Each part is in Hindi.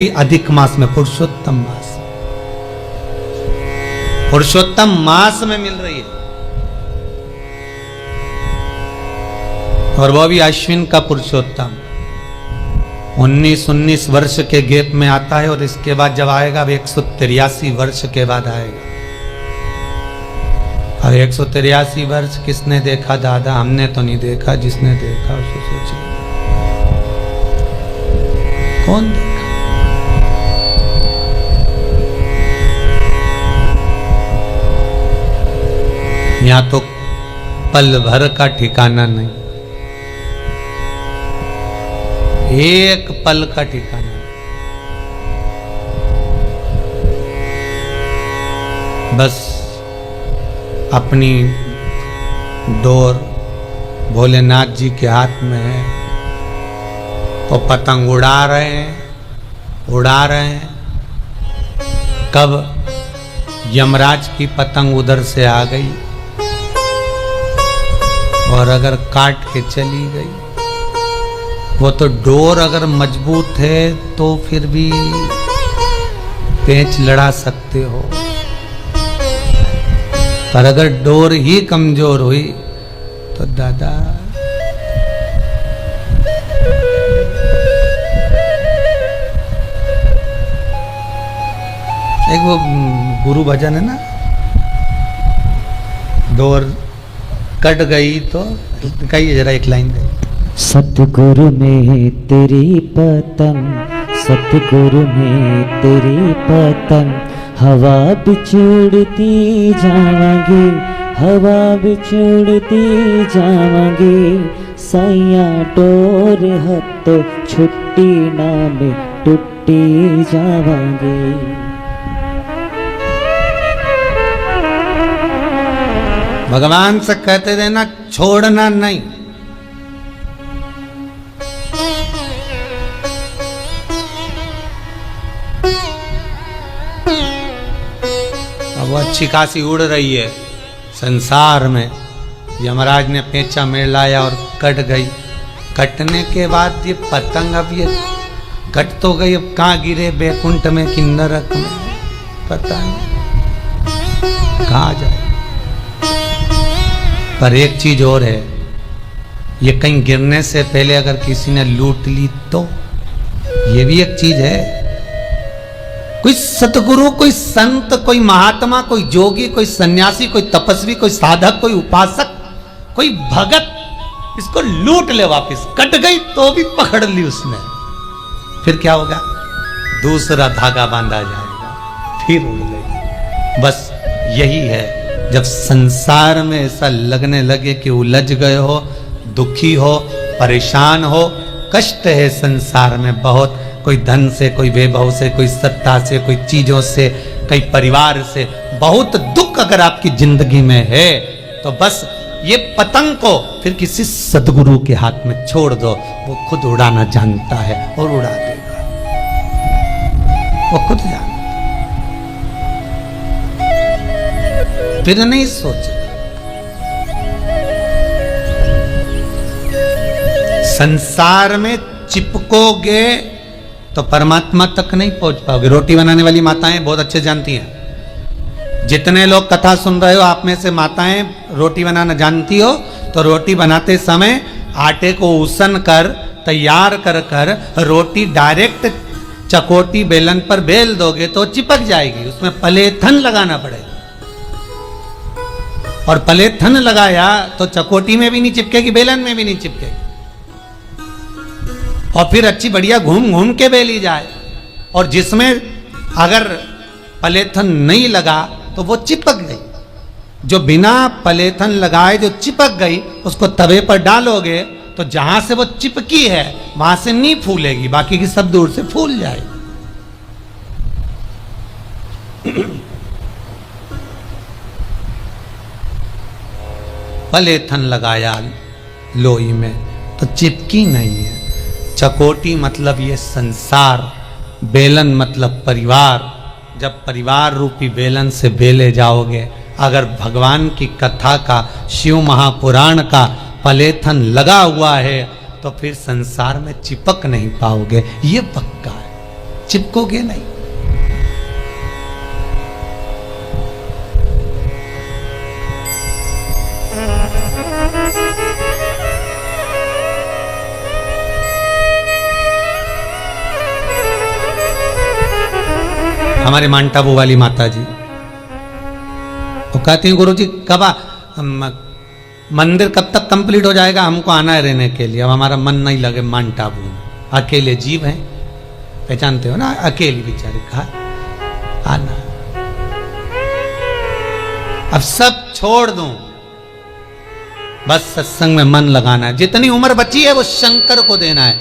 अधिक मास में पुरुषोत्तम मास में मिल रही है। और वो भी अश्विन का पुरुषोत्तम 19 वर्ष के गैप में आता है। और इसके बाद जब आएगा अब 183 वर्ष के बाद आएगा। अब 183 वर्ष किसने देखा दादा? हमने तो नहीं देखा। जिसने देखा उसे सोचिए कौन देखा? यहाँ तो पल भर का ठिकाना नहीं, एक पल का ठिकाना। बस अपनी डोर भोलेनाथ जी के हाथ में है तो पतंग उड़ा रहे हैं। कब यमराज की पतंग उधर से आ गई और अगर काट के चली गई, वो तो डोर अगर मजबूत है तो फिर भी पेंच लड़ा सकते हो, पर अगर डोर ही कमजोर हुई तो दादा एक वो गुरु भजन है ना, डोर कट गई तो कहिए जरा एक लाइन दे। सतगुरु में तेरी पतंग, सतगुरु में तेरी पतंग, हवा बिछुड़ती जावांगे, हवा बिछुड़ती जावांगे, सैया डोर हतो छुट्टी ना में टूटी जावांगे। भगवान से कहते रहना छोड़ना नहीं। अब वो अच्छी खासी उड़ रही है संसार में, यमराज ने पेंचा में लाया और कट गई। कटने के बाद ये पतंग अब ये कट तो गई, अब कहाँ गिरे, बैकुंठ में कि नरक में, पता नहीं कहाँ जाए। पर एक चीज और है, ये कहीं गिरने से पहले अगर किसी ने लूट ली तो ये भी एक चीज है। कोई सतगुरु, कोई संत, कोई महात्मा, कोई जोगी, कोई सन्यासी, कोई तपस्वी, कोई साधक, कोई उपासक, कोई भगत इसको लूट ले वापिस, कट गई तो भी पकड़ ली उसने, फिर क्या होगा? दूसरा धागा बांधा जाएगा, फिर उड़ गई। बस यही है, जब संसार में ऐसा लगने लगे कि उलझ गए हो, दुखी हो, परेशान हो, कष्ट है संसार में बहुत, कोई धन से, कोई वैभव से, कोई सत्ता से, कोई चीजों से, कई परिवार से, बहुत दुख अगर आपकी जिंदगी में है तो बस ये पतंग को फिर किसी सद्गुरु के हाथ में छोड़ दो। वो खुद उड़ाना जानता है और उड़ा देगा, वो खुद जानता, फिर नहीं सोच। संसार में चिपकोगे तो परमात्मा तक नहीं पहुंच पाओगे। रोटी बनाने वाली माताएं बहुत अच्छे जानती हैं। जितने लोग कथा सुन रहे हो आप में से माताएं रोटी बनाना जानती हो, तो रोटी बनाते समय आटे को उसन कर तैयार कर कर रोटी डायरेक्ट चकोटी बेलन पर बेल दोगे तो चिपक जाएगी, उसमें पलेथन लगाना पड़ेगा। और पलेथन लगाया तो चकोटी में भी नहीं चिपकेगी, बेलन में भी नहीं चिपकेगी, और फिर अच्छी बढ़िया घूम घूम के बेली जाए। और जिसमें अगर पलेथन नहीं लगा तो वो चिपक गई। जो बिना पलेथन लगाए जो चिपक गई उसको तवे पर डालोगे तो जहां से वो चिपकी है वहां से नहीं फूलेगी, बाकी की सब दूर से फूल जाएगी। पलेथन लगाया लोई में तो चिपकी नहीं है। चकोटी मतलब ये संसार, बेलन मतलब परिवार। जब परिवार रूपी बेलन से बेले जाओगे, अगर भगवान की कथा का, शिव महापुराण का पलेथन लगा हुआ है तो फिर संसार में चिपक नहीं पाओगे, ये पक्का है। चिपकोगे नहीं। हमारे मांटाबू वाली माता जी वो कहती हैं, गुरु जी कब मंदिर कब तक कंप्लीट हो जाएगा, हमको आना है रहने के लिए, अब हमारा मन नहीं लगे मांटाबू। अकेले जीव हैं, पहचानते हो ना, अकेली बेचारी कहा आना, अब सब छोड़ दूं, बस सत्संग में मन लगाना है। जितनी उम्र बची है वो शंकर को देना है।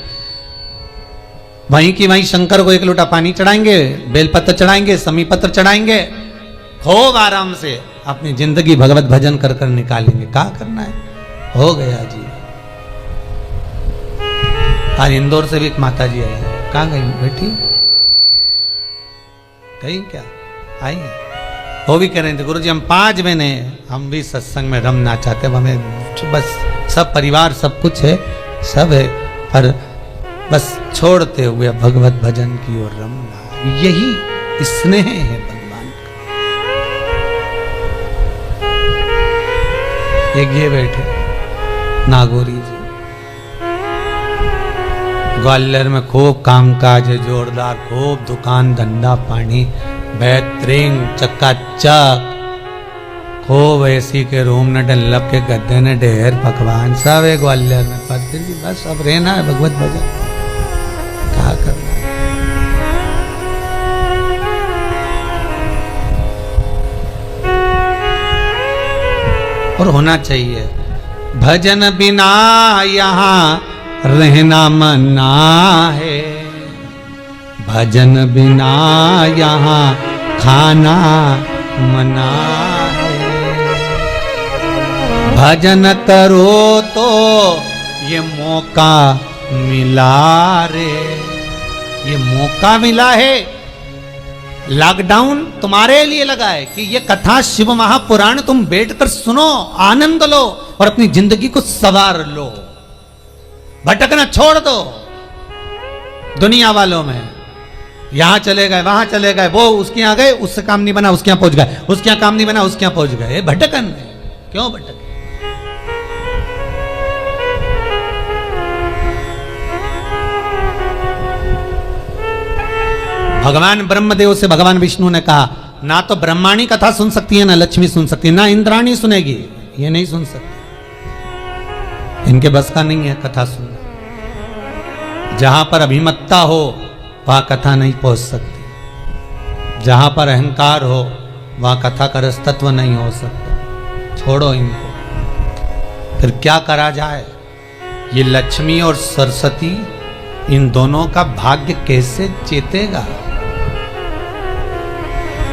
वहीं की वहीं शंकर को एक लोटा पानी चढ़ाएंगे, बेलपत्र चढ़ाएंगे, समीपत्र चढ़ाएंगे, खूब आराम से अपनी जिंदगी भगवत भजन कर कर निकालेंगे। क्या करना है, हो गया जी। आज इंदौर से भी एक माता जी आई है, कहाँ गई बेटी, गई क्या, आई है, वो भी कह रहे थे गुरु जी हम 5 महीने हम भी सत्संग में रमना चाहते हैं, हमें बस सब परिवार सब कुछ है, सब है, पर बस छोड़ते हुए भगवत भजन की ओर रमना, यही स्नेह है भगवान का। एक ये बैठे नागौरी जी, ग्वालियर में खूब कामकाज है जोरदार, खूब दुकान धंधा पानी बेहतरीन चकाचक, खूब एसी के रूम ने डल्लब के गद्दे ने ढेर पकवान सब है ग्वालियर में, पर फिर भी बस अब रहना है भगवत भजन, क्या करना है। और होना चाहिए, भजन बिना यहाँ रहना मना है, भजन बिना यहाँ खाना मना है, भजन करो तो ये मौका मिला रे, ये मौका मिला है, लॉकडाउन तुम्हारे लिए लगा है कि ये कथा शिव महापुराण तुम बैठकर सुनो, आनंद लो और अपनी जिंदगी को संवार लो, भटकना छोड़ दो दुनिया वालों में, यहां चले गए वहां चले गए, वो उसके यहां गए उससे काम नहीं बना उसके यहां पहुंच गए, उसके यहां काम नहीं बना उसके यहां पहुंच गए, भटकन है, क्यों भटके। भगवान ब्रह्मदेव से भगवान विष्णु ने कहा, ना तो ब्रह्माणी कथा सुन सकती है, ना लक्ष्मी सुन सकती है, ना इंद्राणी सुनेगी, ये नहीं सुन सकती, इनके बस का नहीं है कथा सुनना। जहां पर अभिमत्ता हो वहां कथा नहीं पहुंच सकती, जहां पर अहंकार हो वहां कथा का रसतत्व नहीं हो सकता। छोड़ो इनको, फिर क्या करा जाए। ये लक्ष्मी और सरस्वती, इन दोनों का भाग्य कैसे चेतेगा,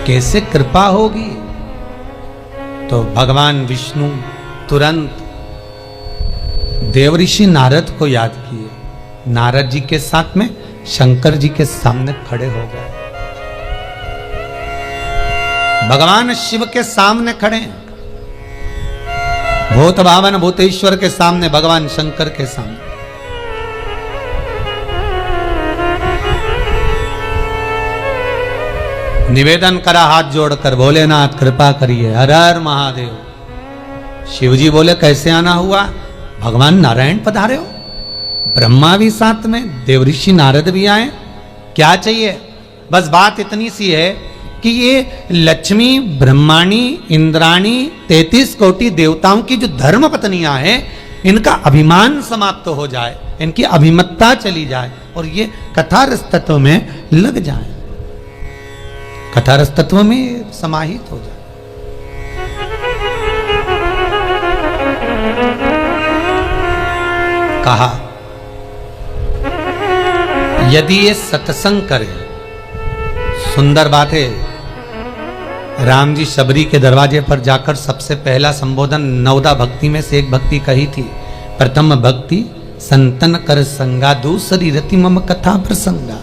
कैसे कृपा होगी। तो भगवान विष्णु तुरंत देवऋषि नारद को याद किए, नारद जी के साथ में शंकर जी के सामने खड़े हो गए, भगवान शिव के सामने खड़े, भूत भावन भूतेश्वर के सामने, भगवान शंकर के सामने। निवेदन करा हाथ जोड़कर, भोलेनाथ कृपा करिए, हर हर महादेव। शिव जी बोले कैसे आना हुआ, भगवान नारायण पधारे हो, ब्रह्मा भी साथ में, देवऋषि नारद भी आए, क्या चाहिए। बस बात इतनी सी है कि ये लक्ष्मी ब्रह्माणी इंद्राणी 33 कोटि देवताओं की जो धर्म पत्नियां हैं, इनका अभिमान समाप्त हो जाए, इनकी अभिमत्ता चली जाए और ये कथारस तत्व में लग जाए, कथारस तत्व में समाहित हो जाए। कहा यदि ये सत्संग करे, सुंदर बात है, राम जी शबरी के दरवाजे पर जाकर सबसे पहला संबोधन 9 भक्ति में से एक भक्ति कही थी। प्रथम भक्ति संतन कर संगा, दूसरी रति मम कथा प्रसंगा।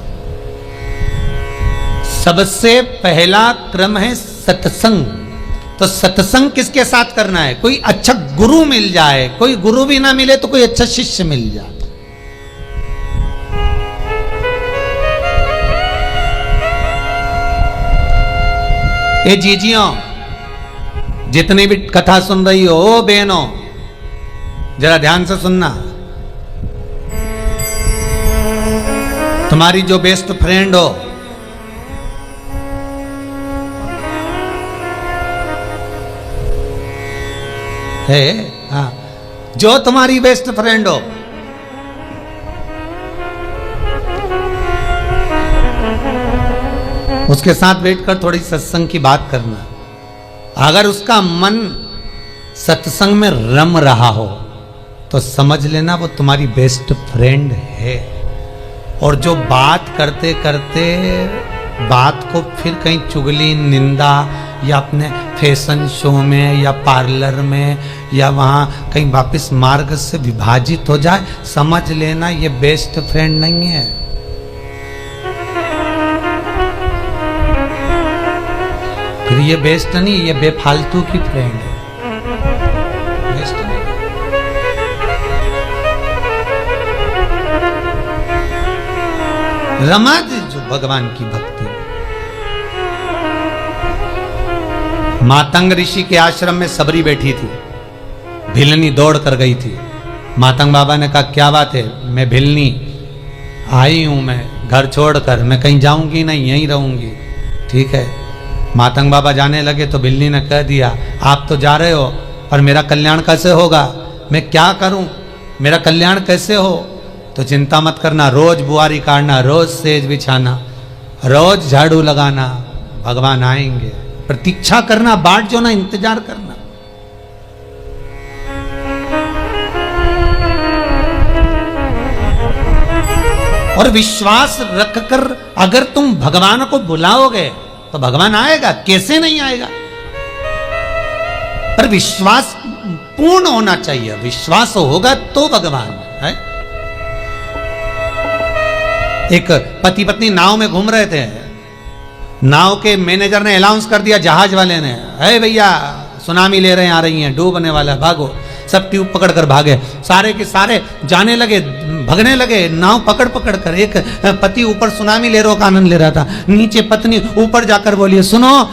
सबसे पहला क्रम है सत्संग। तो सत्संग किसके साथ करना है, कोई अच्छा गुरु मिल जाए, कोई गुरु भी ना मिले तो कोई अच्छा शिष्य मिल जाए। ए जीजियों, जितनी भी कथा सुन रही हो, ओ बहनों, जरा ध्यान से सुनना। तुम्हारी जो बेस्ट फ्रेंड हो, है, हाँ, जो तुम्हारी बेस्ट फ्रेंड हो, उसके साथ बैठकर थोड़ी सत्संग की बात करना। अगर उसका मन सत्संग में रम रहा हो तो समझ लेना वो तुम्हारी बेस्ट फ्रेंड है। और जो बात करते करते बात को फिर कहीं चुगली, निंदा या अपने फैशन शो में या पार्लर में या वहाँ कहीं वापस मार्ग से विभाजित हो जाए, समझ लेना ये बेस्ट फ्रेंड नहीं है। फिर ये बेस्ट नहीं, ये बेफालतू की फ्रेंड है, बेस्ट नहीं। रमा जो भगवान की भक्ति। मातंग ऋषि के आश्रम में सबरी बैठी थी, भिलनी दौड़ कर गई थी। मातंग बाबा ने कहा क्या बात है? मैं भिलनी आई हूं, मैं घर छोड़कर, मैं कहीं जाऊंगी नहीं, यहीं रहूंगी। ठीक है। मातंग बाबा जाने लगे तो भिलनी ने कह दिया आप तो जा रहे हो पर मेरा कल्याण कैसे होगा? मैं क्या करूं, मेरा कल्याण कैसे हो? तो चिंता मत करना, रोज बुआरी काटना, रोज सेज बिछाना, रोज झाड़ू लगाना, भगवान आएंगे। प्रतीक्षा करना, बाट जो ना, इंतजार करना। और विश्वास रखकर अगर तुम भगवान को बुलाओगे तो भगवान आएगा, कैसे नहीं आएगा? पर विश्वास पूर्ण होना चाहिए, विश्वास होगा तो भगवान है। एक पति पत्नी नाव में घूम रहे थे, नाव के मैनेजर ने अनाउंस कर दिया, जहाज वाले ने, अरे भैया सुनामी ले रहे हैं, आ रही हैं, डूबने वाला, भागो। सब ट्यूब पकड़ कर भागे, सारे के सारे जाने लगे, भगने लगे, नाव पकड़ पकड़ कर। एक पति ऊपर सुनामी लहरों का आनंद ले रहा था, नीचे पत्नी ऊपर जाकर बोली सुनो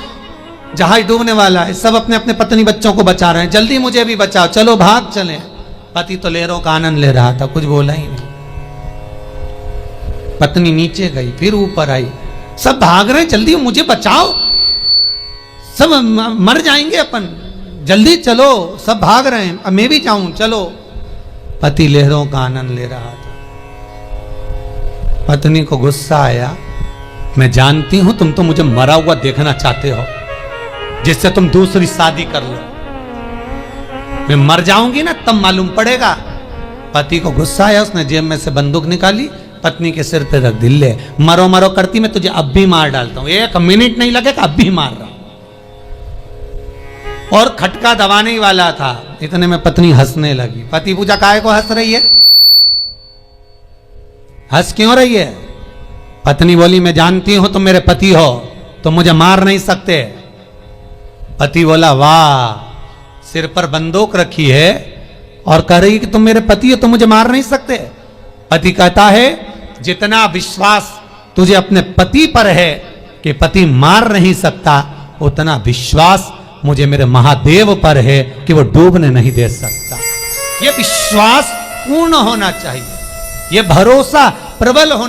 जहाज डूबने वाला है, सब अपने अपने पत्नी बच्चों को बचा रहे हैं, जल्दी मुझे भी बचाओ, चलो भाग चले। पति तो लहरों का आनंद ले रहा था, कुछ बोला ही नहीं। पत्नी नीचे गई, फिर ऊपर आई, सब भाग रहे, जल्दी मुझे बचाओ, सब मर जाएंगे अपन, जल्दी चलो, सब भाग रहे हैं, अब मैं भी जाऊं, चलो। पति लहरों का आनंद ले रहा था। पत्नी को गुस्सा आया, मैं जानती हूं तुम तो मुझे मरा हुआ देखना चाहते हो, जिससे तुम दूसरी शादी कर लो, मैं मर जाऊंगी ना तब मालूम पड़ेगा। पति को गुस्सा आया, उसने जेब में से बंदूक निकाली, पत्नी के सिर पे रख दी, ले मरो मरो करती, मैं तुझे अब भी मार डालता हूं, 1 मिनट नहीं लगेगा, अब भी मार रहा हूं। और खटका दबाने ही वाला था, इतने में पत्नी हंसने लगी। पति पूछा काहे को हंस रही है, हंस क्यों रही है? पत्नी बोली मैं जानती हूं तुम मेरे पति हो, तुम मुझे मार नहीं सकते। पति बोला वाह, सिर पर बंदूक रखी है और कह रही कि तुम मेरे पति हो, तुम मुझे मार नहीं सकते। पति कहता है जितना विश्वास तुझे अपने पति पर है कि पति मार नहीं सकता, उतना विश्वास मुझे मेरे महादेव पर है कि वो डूबने नहीं दे सकता। ये विश्वास पूर्ण होना चाहिए, ये भरोसा प्रबल होना